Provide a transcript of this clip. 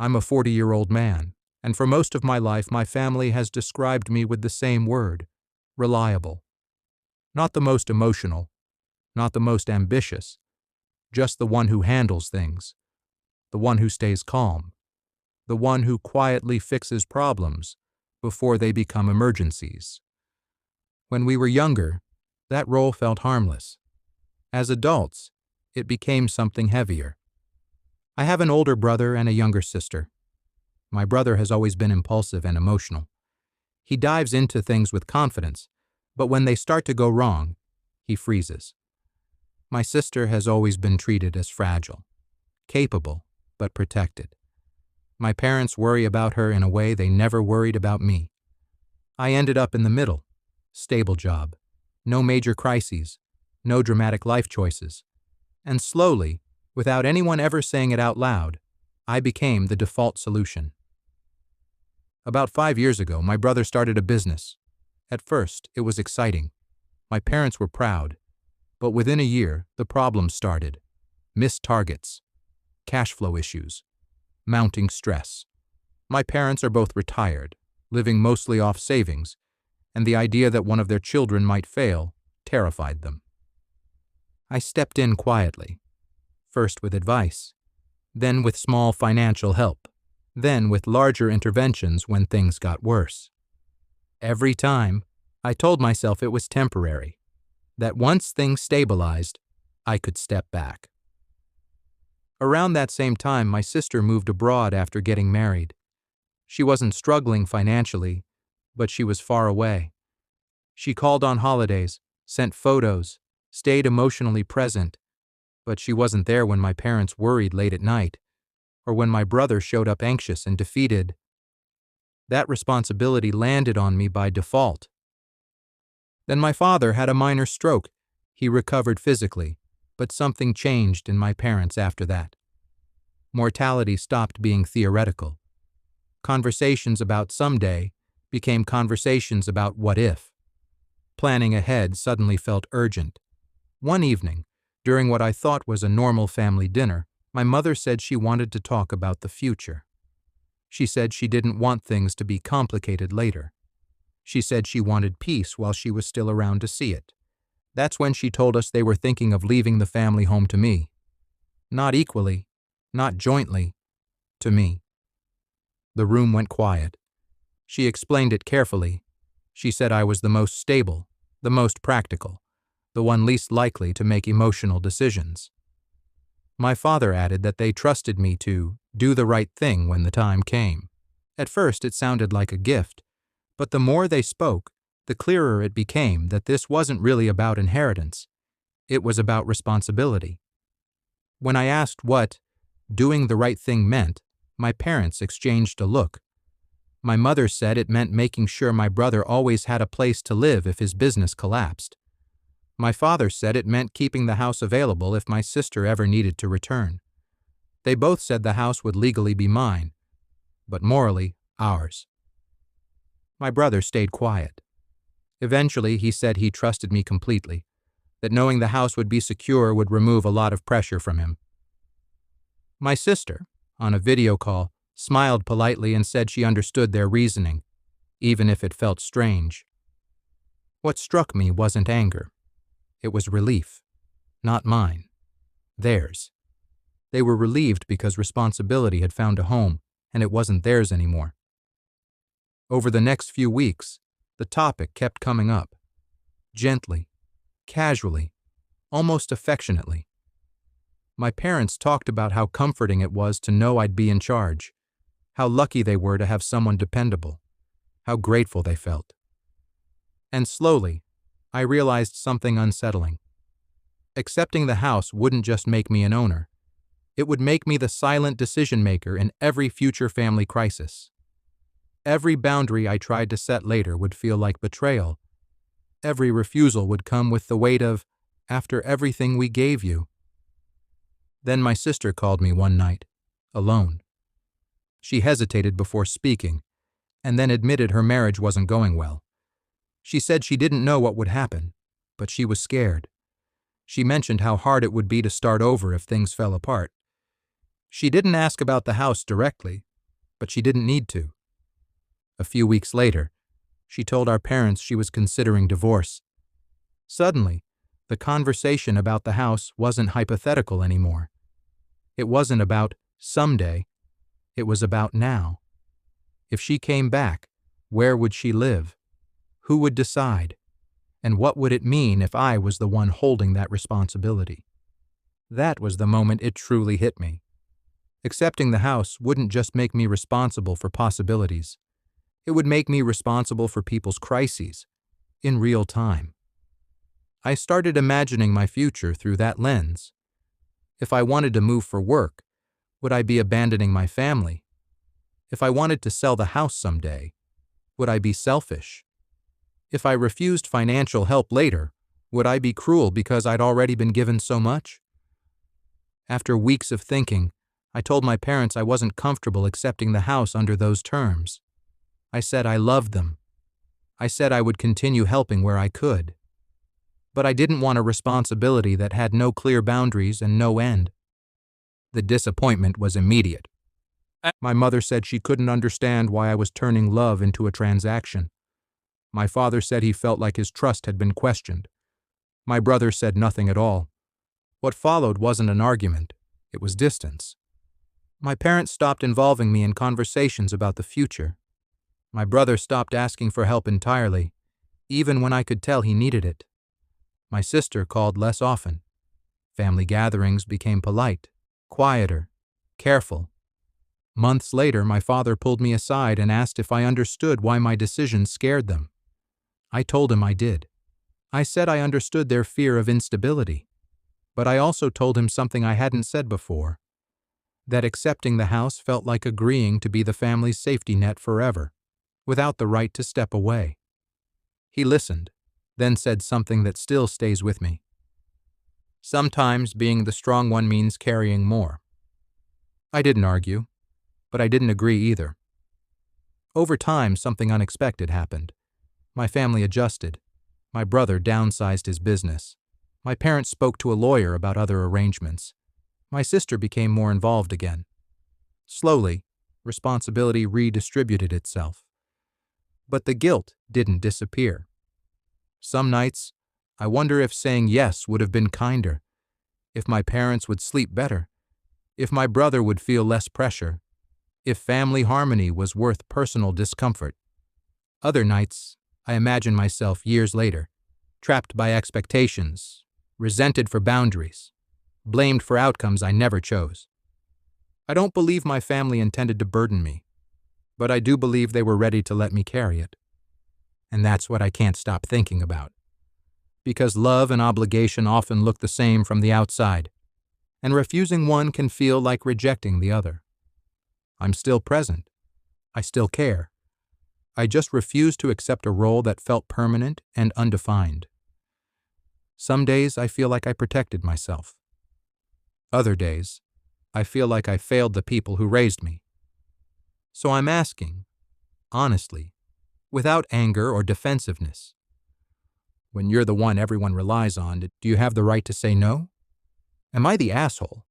I'm a 40-year-old man, and for most of my life my family has described me with the same word: reliable. Not the most emotional, not the most ambitious, just the one who handles things, the one who stays calm, the one who quietly fixes problems before they become emergencies. When we were younger, that role felt harmless. As adults, it became something heavier. I have an older brother and a younger sister. My brother has always been impulsive and emotional. He dives into things with confidence, but when they start to go wrong, he freezes. My sister has always been treated as fragile, capable, but protected. My parents worry about her in a way they never worried about me. I ended up in the middle: stable job, no major crises, no dramatic life choices. And slowly, without anyone ever saying it out loud, I became the default solution. About 5 years ago, my brother started a business. At first, it was exciting. My parents were proud. But within a year, the problems started: missed targets, cash flow issues, mounting stress. My parents are both retired, living mostly off savings, and the idea that one of their children might fail terrified them. I stepped in quietly, first with advice, then with small financial help, then with larger interventions when things got worse. Every time, I told myself it was temporary, that once things stabilized, I could step back. Around that same time, my sister moved abroad after getting married. She wasn't struggling financially, but she was far away. She called on holidays, sent photos, stayed emotionally present, but she wasn't there when my parents worried late at night, or when my brother showed up anxious and defeated. That responsibility landed on me by default. Then my father had a minor stroke. He recovered physically, but something changed in my parents after that. Mortality stopped being theoretical. Conversations about someday became conversations about what if. Planning ahead suddenly felt urgent. One evening, during what I thought was a normal family dinner, my mother said she wanted to talk about the future. She said she didn't want things to be complicated later. She said she wanted peace while she was still around to see it. That's when she told us they were thinking of leaving the family home to me. Not equally, not jointly, to me. The room went quiet. She explained it carefully. She said I was the most stable, the most practical, the one least likely to make emotional decisions. My father added that they trusted me to do the right thing when the time came. At first it sounded like a gift, but the more they spoke, the clearer it became that this wasn't really about inheritance. It was about responsibility. When I asked what doing the right thing meant, my parents exchanged a look. My mother said it meant making sure my brother always had a place to live if his business collapsed. My father said it meant keeping the house available if my sister ever needed to return. They both said the house would legally be mine, but morally ours. My brother stayed quiet. Eventually, he said he trusted me completely, that knowing the house would be secure would remove a lot of pressure from him. My sister, on a video call, smiled politely and said she understood their reasoning, even if it felt strange. What struck me wasn't anger. It was relief. Not mine. Theirs. They were relieved because responsibility had found a home, and it wasn't theirs anymore. Over the next few weeks, the topic kept coming up. Gently, casually, almost affectionately. My parents talked about how comforting it was to know I'd be in charge, how lucky they were to have someone dependable, how grateful they felt. And slowly, I realized something unsettling. Accepting the house wouldn't just make me an owner. It would make me the silent decision-maker in every future family crisis. Every boundary I tried to set later would feel like betrayal. Every refusal would come with the weight of, after everything we gave you. Then my sister called me one night, alone. She hesitated before speaking, and then admitted her marriage wasn't going well. She said she didn't know what would happen, but she was scared. She mentioned how hard it would be to start over if things fell apart. She didn't ask about the house directly, but she didn't need to. A few weeks later, she told our parents she was considering divorce. Suddenly, the conversation about the house wasn't hypothetical anymore. It wasn't about someday, it was about now. If she came back, where would she live? Who would decide? And what would it mean if I was the one holding that responsibility? That was the moment it truly hit me. Accepting the house wouldn't just make me responsible for possibilities. It would make me responsible for people's crises, in real time. I started imagining my future through that lens. If I wanted to move for work, would I be abandoning my family? If I wanted to sell the house someday, would I be selfish? If I refused financial help later, would I be cruel because I'd already been given so much? After weeks of thinking, I told my parents I wasn't comfortable accepting the house under those terms. I said I loved them. I said I would continue helping where I could. But I didn't want a responsibility that had no clear boundaries and no end. The disappointment was immediate. My mother said she couldn't understand why I was turning love into a transaction. My father said he felt like his trust had been questioned. My brother said nothing at all. What followed wasn't an argument, it was distance. My parents stopped involving me in conversations about the future. My brother stopped asking for help entirely, even when I could tell he needed it. My sister called less often. Family gatherings became polite, quieter, careful. Months later, my father pulled me aside and asked if I understood why my decisions scared them. I told him I did. I said I understood their fear of instability, but I also told him something I hadn't said before, that accepting the house felt like agreeing to be the family's safety net forever, without the right to step away. He listened, then said something that still stays with me. Sometimes being the strong one means carrying more. I didn't argue, but I didn't agree either. Over time, something unexpected happened. My family adjusted. My brother downsized his business. My parents spoke to a lawyer about other arrangements. My sister became more involved again. Slowly, responsibility redistributed itself. But the guilt didn't disappear. Some nights, I wonder if saying yes would have been kinder, if my parents would sleep better, if my brother would feel less pressure, if family harmony was worth personal discomfort. Other nights, I imagine myself years later, trapped by expectations, resented for boundaries, blamed for outcomes I never chose. I don't believe my family intended to burden me, but I do believe they were ready to let me carry it. And that's what I can't stop thinking about. Because love and obligation often look the same from the outside, and refusing one can feel like rejecting the other. I'm still present. I still care. I just refuse to accept a role that felt permanent and undefined. Some days I feel like I protected myself. Other days, I feel like I failed the people who raised me. So I'm asking, honestly, without anger or defensiveness, when you're the one everyone relies on, do you have the right to say no? Am I the asshole